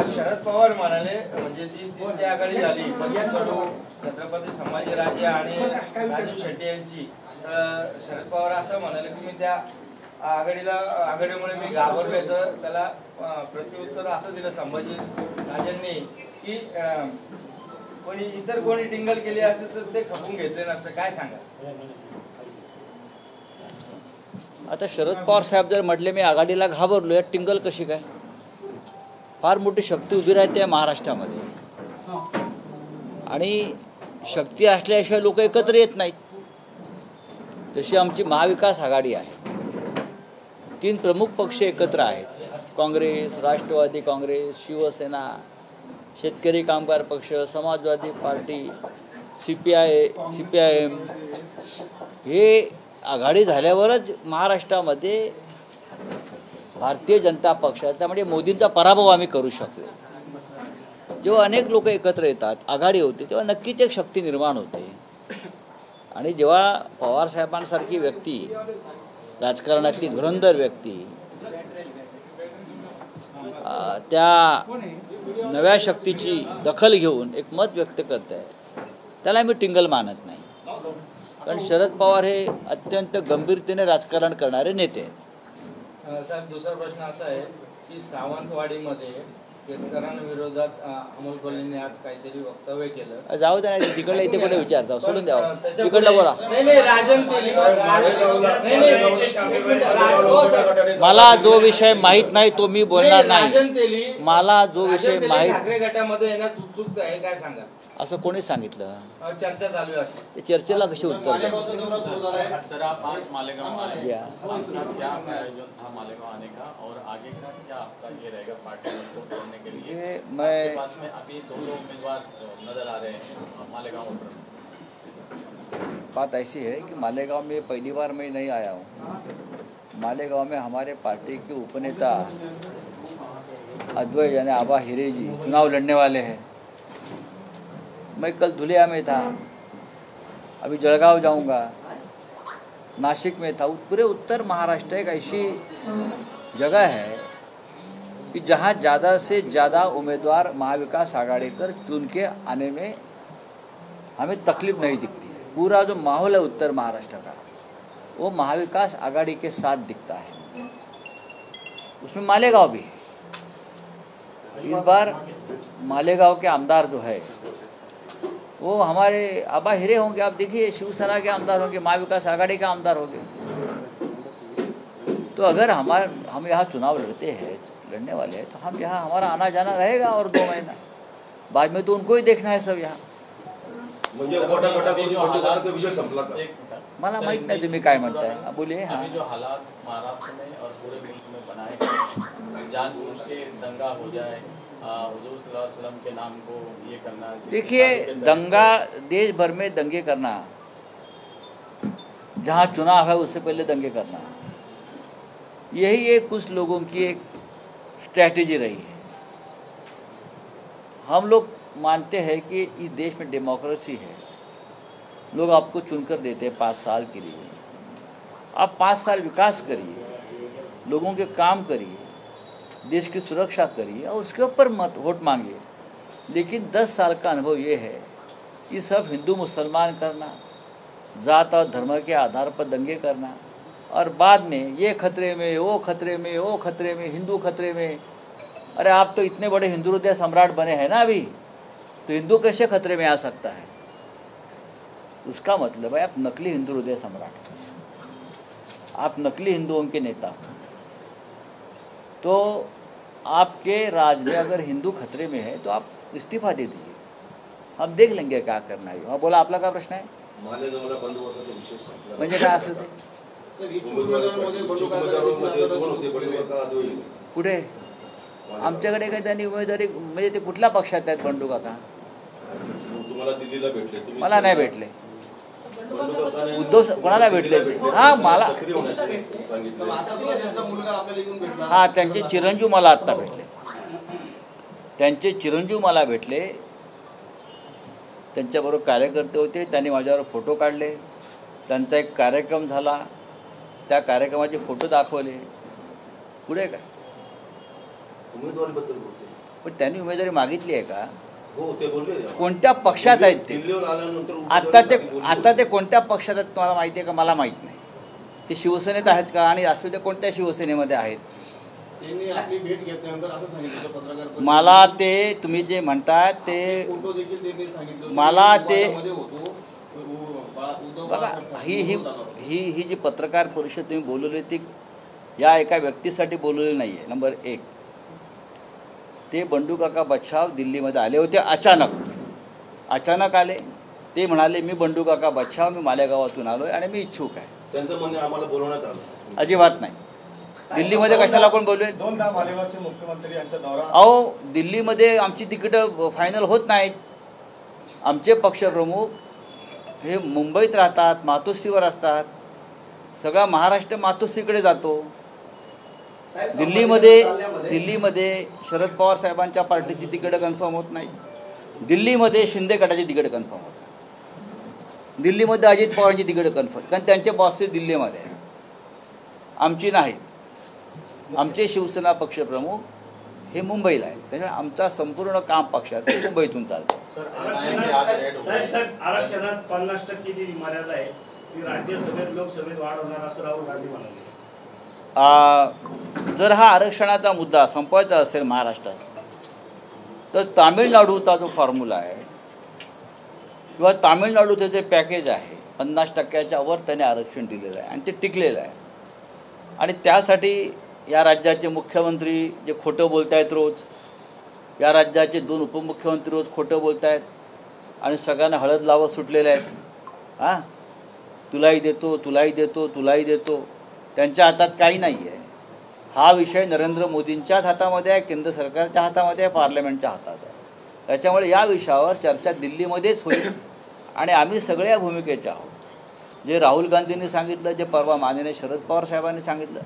शरद पवार म्हणाले म्हणजे जी तिसरी आघाडी झाली कडू छत्रपती संभाजीराजे आणि राजू शेट्टी यांची, तर शरद पवार असं म्हणाले की मी त्या आघाडीमुळे मी घाबरले, तर त्याला प्रत्युत्तर असं दिलं संभाजीराजेंनी की कोणी इतर कोणी टिंगल केली असते तर ते खपून घेतले नसते. काय सांगा? आता शरद पवार साहेब जर म्हटले मी आघाडीला घाबरलो, या टिंगल कशी काय? फार मोठी शक्ती उभी राहते महाराष्ट्रामध्ये आणि शक्ती असल्याशिवाय लोक एकत्र येत नाहीत. जशी आमची महाविकास आघाडी आहे, 3 प्रमुख पक्ष एकत्र आहेत, काँग्रेस, राष्ट्रवादी काँग्रेस, शिवसेना, शेतकरी कामगार पक्ष, समाजवादी पार्टी, CPIM. हे आघाडी झाल्यावरच महाराष्ट्रामध्ये भारतीय जनता पक्षाचा म्हणजे मोदींचा पराभव आम्ही करू शकलो. जेव्हा अनेक लोक एकत्र येतात, आघाडी होते, तेव्हा नक्कीच एक शक्ती निर्माण होते. आणि जेव्हा पवारसाहेबांसारखी व्यक्ती, राजकारणातली धुरंधर व्यक्ती, त्या नव्या शक्तीची दखल घेऊन एक मत व्यक्त करत आहे, त्याला मी टिंगल मानत नाही. कारण शरद पवार हे अत्यंत गंभीरतेने राजकारण करणारे नेते आहेत. साहेब, दुसरा प्रश्न असा आहे की सावंतवाडीमध्ये केसकरांविरोधात अमोल कोल्हेंनी आज काहीतरी वक्तव्य केलं. जाऊ द्या, तिकडल्या इथे कुठे विचारता, सोडून द्यावं, तिकडलं बोला. मला जो विषय माहित नाही तो मी बोलणार नाही. मला जो विषय माहित, ठाकरे गटामध्ये चूक आहे, काय सांगा? असं कोणी सांगितलं? चर्चा चालू आहे. ते चर्चेला कशी उत्तर सर, आप आज मालेगांव आए, आपका क्या आयोजन था मालेगांव आने का और आगे का क्या आपका ये रहेगा पार्टी को तोड़ने के लिए? आपके पास में अभी 2 उम्मीदवार नजर आ रहे हैं मालेगांव पर. बात ऐसी है कि मालेगांव में पहली बार मैं नहीं आया हूँ. मालेगांव में हमारे पार्टी के उपनेता अद्वैत यानी आबा हिरे जी चुनाव लड़ने वाले हैं. मैं कल धुलिया में था, अभी जलगांव जाऊंगा, नासिक में था. पूरे उत्तर महाराष्ट्र एक ऐसी जगह है कि जहाँ ज़्यादा से ज़्यादा उम्मीदवार महाविकास आघाड़ी कर चुन के आने में हमें तकलीफ नहीं दिखती. पूरा जो माहौल है उत्तर महाराष्ट्र का, वो महाविकास आघाड़ी के साथ दिखता है. उसमें मालेगांव भी है. इस बार मालेगांव के आमदार जो है वो हमारे आबा हिरे होंगे. आप देखिए, शिवसेना के आमदार होंगे, महाविकास आघाड़ी के आमदार होंगे. तो अगर हम यहाँ चुनाव लड़ने वाले हैं, तो हम यहाँ हमारा आना जाना रहेगा और 2 महीना बाद में तो उनको ही देखना है सब यहाँ. मला माहित नाही तुम्ही काय म्हणताय, बोलिए. अभी जो हालात महाराष्ट्र में और पूरे मुल्क में बनाए गए, जानबूझ के दंगा हो जाए, हुजूर सल्लल्लाहु अलैहि वसल्लम के नाम को ये करना. देखिए, दंगा, देश भर में दंगे करना, जहाँ चुनाव है उससे पहले दंगे करना, यही एक कुछ लोगों की एक स्ट्रैटेजी रही है. हम लोग मानते हैं कि इस देश में डेमोक्रेसी है. लोग आपको चुनकर देते हैं 5 साल के लिए. आप 5 साल विकास करिए, लोगों के काम करिए, देश की सुरक्षा करिए और उसके ऊपर मत वोट मांगिए. लेकिन 10 साल का अनुभव ये है कि सब हिंदू मुसलमान करना, जात और धर्म के आधार पर दंगे करना, और बाद में ये खतरे में, वो खतरे में, वो खतरे में, हिंदू खतरे में. अरे आप तो इतने बड़े हिंदू हृदय सम्राट बने हैं ना अभी, तो हिंदू कैसे खतरे में आ सकता है? उसका मतलब है आप नकली हिंदू हृदय सम्राट, आप नकली हिंदुओं के नेता. तो आपके राज में अगर हिंदू खतरे में है तो आप इस्तीफा दे दीजिए, हम देख लेंगे क्या करना है. बोला आपला काय प्रश्न आहे? म्हणजे काय असं ते कुठे आमच्याकडे काय त्यांनी उमेदवारी, म्हणजे ते कुठल्या पक्षात आहेत बंडू काका? मला नाही भेटले. उद्धव कोणाला भेटले? हा, मला, हा, त्यांचे चिरंजीव मला आत्ता भेटले. त्यांचे चिरंजीव मला भेटले. त्यांच्याबरोबर कार्यकर्ते होते, त्यांनी माझ्यावर फोटो काढले. त्यांचा एक कार्यक्रम झाला, त्या कार्यक्रमाचे फोटो दाखवले. पुढे काय उमेदवारीबद्दल बोलते? पण त्यांनी उमेदवारी मागितली आहे का? हो, ते बोलले. कोणत्या पक्षात आहेत ते? दिल्लीवर आल्यानंतर आता ते कोणत्या पक्षात आहेत तुम्हाला माहिती आहे का? मला माहीत नाही. ते शिवसेनेत आहेत का आणि राष्ट्रवादी कोणत्या शिवसेनेमध्ये आहेत? त्यांनी आपली भेट घेतल्यानंतर असं सांगितलं पत्रकार. मला ते तुम्ही जे म्हणताय ते फोटो देखील त्यांनी सांगितलं. मला ते होतो बघा, ही जी पत्रकार परिषद तुम्ही बोलवली ती या एका व्यक्तीसाठी बोलवली नाही आहे. नंबर 1, ते बंडू काका बच्छाव दिल्लीमध्ये आले होते. अचानक आले. ते म्हणाले मी बंडू काका बच्छाव, मी मालेगावातून आलो आहे आणि मी इच्छुक आहे. त्यांचं म्हणणे आम्हाला बोलवण्यात आलं. अजिबात नाही. दिल्लीमध्ये कशाला कोण बोलवे? 2दा मालेगावचे मुख्यमंत्री यांचा दौरा. अहो, दिल्लीमध्ये आमची तिकीटं फायनल होत नाहीत. आमचे पक्षप्रमुख हे मुंबईत राहतात, मातोश्रीवर असतात. सगळा महाराष्ट्र मातोश्रीकडे जातो. दिल्लीमध्ये शरद पवार साहेबांच्या पार्टीची तिकीटं कन्फर्म होत नाही. दिल्लीमध्ये शिंदे गटाची तिकीटं कन्फर्म होतात. दिल्लीमध्ये अजित पवारांची तिकीटं कन्फर्म, कारण त्यांचे बॉसेस दिल्लीमध्ये आहेत, आमची नाहीत. आमचे शिवसेना पक्षप्रमुख हे मुंबईला आहेत. त्याच्यामुळे आमचा संपूर्ण काम पक्षाचं मुंबईतून चालतं. साहेब, आरक्षणात 50% जी मर्यादा आहे ती राज्यसभेत लोकसभेत वाढवणार असं राहुल गांधी म्हणाले. जर हा आरक्षणाचा मुद्दा संपवायचा असेल महाराष्ट्रात, तर तामिळनाडूचा जो फॉर्म्युला आहे किंवा तामिळनाडूचं जे पॅकेज आहे 50%च्या वर त्याने आरक्षण दिलेलं आहे आणि ते टिकलेलं आहे. आणि त्यासाठी या राज्याचे मुख्यमंत्री जे खोटं बोलत आहेत रोज, या राज्याचे 2 उपमुख्यमंत्री रोज खोटं बोलत आहेत आणि सगळ्यांना हळद लावत सुटलेले आहेत. तुलाही देतो, तुलाही देतो, तुलाही देतो. त्यांच्या हातात काही नाही आहे. हा विषय नरेंद्र मोदींच्याच हातामध्ये आहे, केंद्र सरकारच्या हातामध्ये आहे, पार्लमेंटच्या हातात आहे. त्याच्यामुळे या विषयावर चर्चा दिल्लीमध्येच होईल आणि आम्ही सगळ्या भूमिकेचे आहोत. जे राहुल गांधींनी सांगितलं, जे परवा माननीय शरद पवार साहेबांनी सांगितलं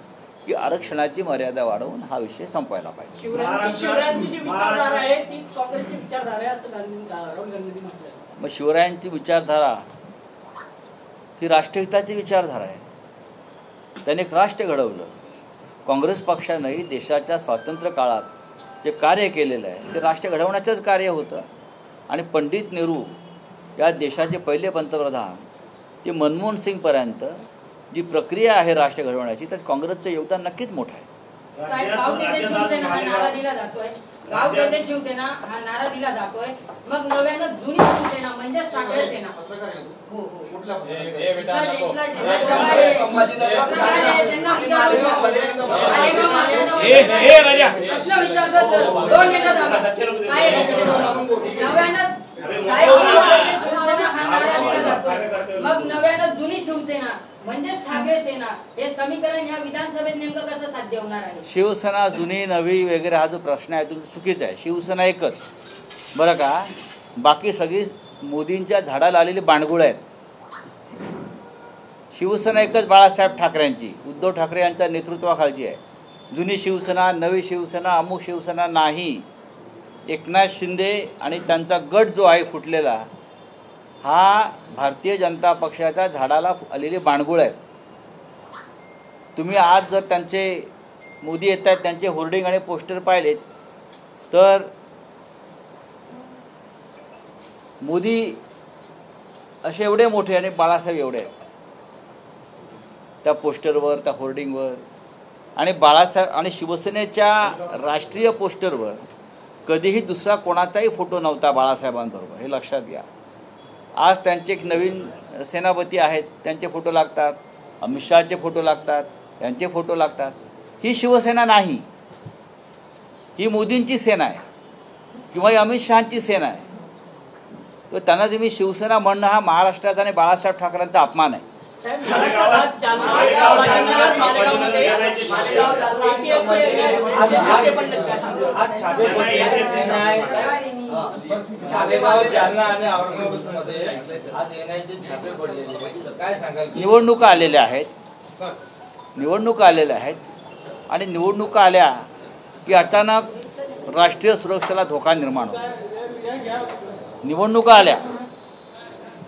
की आरक्षणाची मर्यादा वाढवून हा विषय संपवायला पाहिजे. शिवरायांची जी विचारधारा आहे तीच काँग्रेसची विचारधारा आहे असं राहुल गांधींनी म्हटलं. मग शिवरायांची विचारधारा ही राष्ट्रहिताची विचारधारा आहे. त्याने एक राष्ट्र घडवलं. काँग्रेस पक्षानंही देशाच्या स्वातंत्र्य काळात जे कार्य केलेलं आहे ते राष्ट्र घडवण्याचंच कार्य होतं. आणि पंडित नेहरू या देशाचे पहिले पंतप्रधान ते मनमोहन सिंगपर्यंत जी प्रक्रिया आहे राष्ट्र घडवण्याची, तर काँग्रेसचं योगदान नक्कीच मोठं आहे. साहेब, गाव तेथे शिवसेना हा नारा दिला जातोय. गाव तेथे शिवसेना हा नारा दिला जातोय. मग नव्यानं जुनी शिवसेना म्हणजेच ठाकरे सेना. मग नव्यानं जुनी शिवसेना म्हणजेच ठाकरे सेना हे समीकरण ह्या विधानसभेत नेमकं कसं साध्य होणार आहे? शिवसेना जुनी नवी वगैरे हा जो प्रश्न आहे तो चुकीचा आहे. शिवसेना एकच, बरं का. बाकी सगळी मोदींच्या झाडाला आलेली बाणगुळ आहेत. शिवसेना एकच बाळासाहेब ठाकरेंची, उद्धव ठाकरे यांच्या नेतृत्वाखालची आहे. जुनी शिवसेना, नवी शिवसेना, अमुक शिवसेना नाही. एकनाथ शिंदे आणि त्यांचा गट जो आहे फुटलेला, हा भारतीय जनता पक्षाच्या झाडाला आलेली बाणगुळ आहेत. तुम्ही आज जर त्यांचे मोदी येत आहेत त्यांचे होर्डिंग आणि पोस्टर पाहिलेत तर मोदी असे एवढे मोठे आणि बाळासाहेब एवढे आहेत त्या पोस्टरवर, त्या होर्डिंगवर. आणि बाळासाहेब आणि शिवसेनेच्या राष्ट्रीय पोस्टरवर कधीही दुसरा कोणाचाही फोटो नव्हता बाळासाहेबांबरोबर, हे लक्षात घ्या. आज त्यांचे एक नवीन सेनापती आहेत, त्यांचे फोटो लागतात. अमित शहाचे फोटो लागतात, यांचे फोटो लागतात. ही शिवसेना नाही, ही मोदींची सेना आहे किंवा अमित शहांची सेना आहे. तर त्यांना तुम्ही शिवसेना म्हणणं हा महाराष्ट्राचा आणि बाळासाहेब ठाकरेंचा अपमान आहे. जालना आणि औरंगाबादमध्ये आज एनआयचे छापे पडलेले, काय सांगाल? निवडणुका आलेल्या आहेत आणि निवडणुका आल्या की अचानक राष्ट्रीय सुरक्षेला धोका निर्माण होतो. निवडणुका आल्या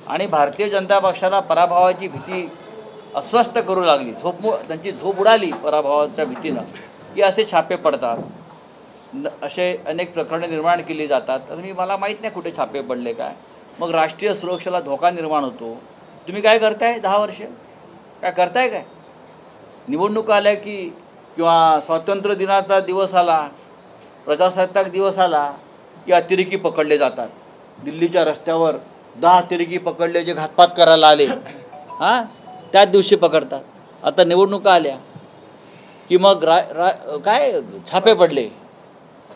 आणि भारतीय जनता पक्षाला पराभवाची भीती अस्वस्थ करू लागली, त्यांची झोप उडाली पराभवाच्या भीतीनं, की असे छापे पडतात. असे अनेक प्रकरणे निर्माण केली जातात. आता मला माहीत नाही कुठे छापे पडले काय. मग राष्ट्रीय सुरक्षेला धोका निर्माण होतो. तुम्ही काय करताय 10 वर्ष? काय करताय काय? निवडणूक आल्या की किंवा स्वातंत्र्य दिनाचा दिवस आला, प्रजासत्ताक दिवस आला की अतिरेकी पकडले जातात. दिल्लीच्या रस्त्यावर 10 अतिरेकी पकडले जे घातपात करायला आले, हां, त्याच दिवशी पकडतात. आता निवडणुका आल्या की मग काय छापे पडले,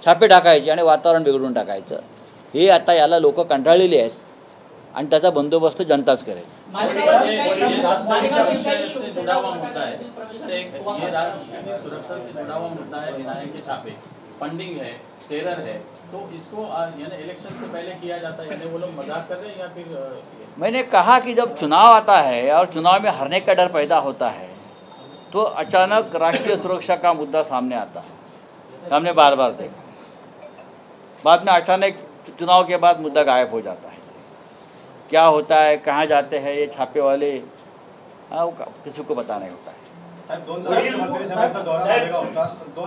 छापे टाकायचे आणि वातावरण बिघडून टाकायचं. हे आता याला लोक कंटाळलेली आहेत आणि त्याचा बंदोबस्त जनताच करेल. फंडिंग है, टेरर है, तो इसको यानी इलेक्शन से पहले किया जाता है, यानी वो लोग मजाक कर रहे हैं या फिर? मैंने कहा कि जब चुनाव आता है और चुनाव में हारने का डर पैदा होता है तो अचानक राष्ट्रीय सुरक्षा का मुद्दा सामने आता है. हमने बार बार देखा. बाद में अचानक चुनाव के बाद मुद्दा गायब हो जाता है. क्या होता है, कहाँ जाते हैं ये छापे वाले, किसी को पता नहीं होता है.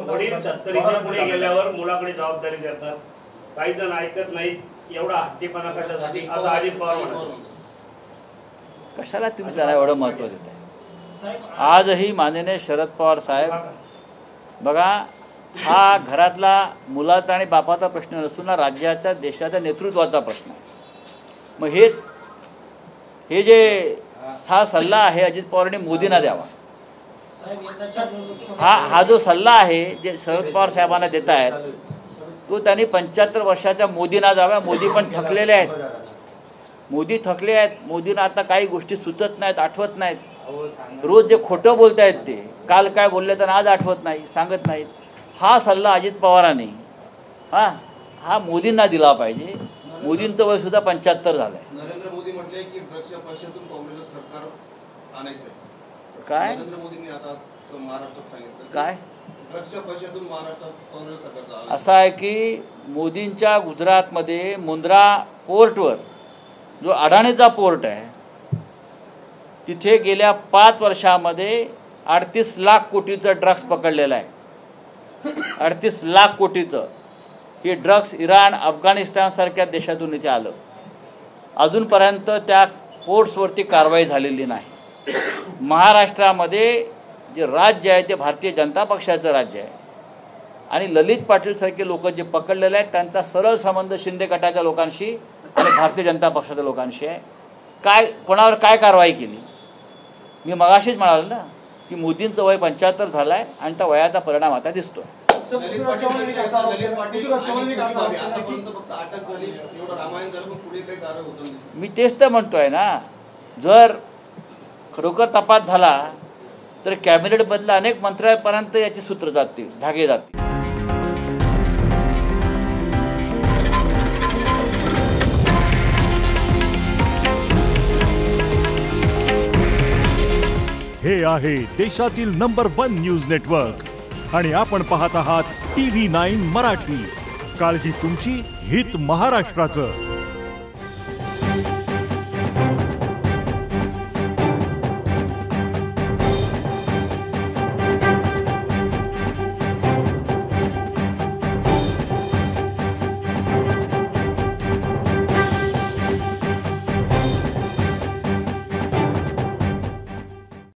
वडील 70च्या पुढे गेल्यावर मुलाकडे जबाबदारी देतात. काही जण ऐकत नाहीत. एवढा हट्टीपणा कशासाठी असं अजित पवार म्हणतात. कशाला तुम्ही त्याला एवढं महत्त्व देताय? आजही माननीय शरद पवार साहेब बघा, हा घरातला मुलाचा आणि बापाचा प्रश्न नसून राज्याच्या देशाच्या नेतृत्वाचा प्रश्न आहे. मग हे जे हा सल्ला आहे अजित पवारांनी मोदींना द्यावा. हा जो सल्ला आहे जे शरद पवार साहेबांना देत आहेत तो त्यांनी 75 वर्षाच्या मोदींना द्यावा. मोदी पण थकलेले आहेत. मोदी थकले आहेत. मोदींना आता काही गोष्टी सुचत नाहीत, आठवत नाहीत. रोज जे खोटं बोलत आहेत ते काल काय बोलले तर आज आठवत नाही, सांगत नाहीत. हा सल्ला अजित पवारांनी हा मोदींना दिला पाहिजे. मोदींचं वय सुद्धा 75 झालंय. नरेंद्र मोदी म्हटले की ड्रग्सच्या पैशातून काँग्रेस सरकार आणायचं. काय नरेंद्र मोदींनी आता महाराष्ट्रात सांगितलं काय ड्रग्सच्या पैशातून महाराष्ट्रात काँग्रेस सरकारचा असं आहे की मोदींच्या गुजरातमध्ये मुंद्रा पोर्टवर जो अडाणीचा पोर्ट आहे तिथे गेल्या 5 वर्षामध्ये 38 लाख कोटीचं ड्रग्स पकडलेलं आहे. 38 लाख कोटीचं. हे ड्रग्स इराण, अफगाणिस्तानसारख्या देशातून इथे आलं. अजूनपर्यंत त्या पोर्ट्सवरती कारवाई झालेली नाही. महाराष्ट्रामध्ये जे राज्य आहे ते भारतीय जनता पक्षाचं राज्य आहे आणि ललित पाटीलसारखे लोक जे पकडलेले आहेत त्यांचा सरळ संबंध शिंदे गटाच्या लोकांशी आणि भारतीय जनता पक्षाच्या लोकांशी आहे. काय कोणावर काय कारवाई केली? मी मगाशीच म्हणालो ना की मोदींचं वय 75 झालं आहे आणि त्या वयाचा परिणाम आता दिसतोय. मी तेच तर म्हणतोय ना, जर खरोखर तपास झाला तर कॅबिनेटमधल्या अनेक मंत्र्यांपर्यंत याची सूत्र जातील, धागे जातील. हे आहे देशातील नंबर 1 न्यूज नेटवर्क आणि आपण पाहत आहात TV9 मराठी. काळजी तुमची, हित महाराष्ट्राचं.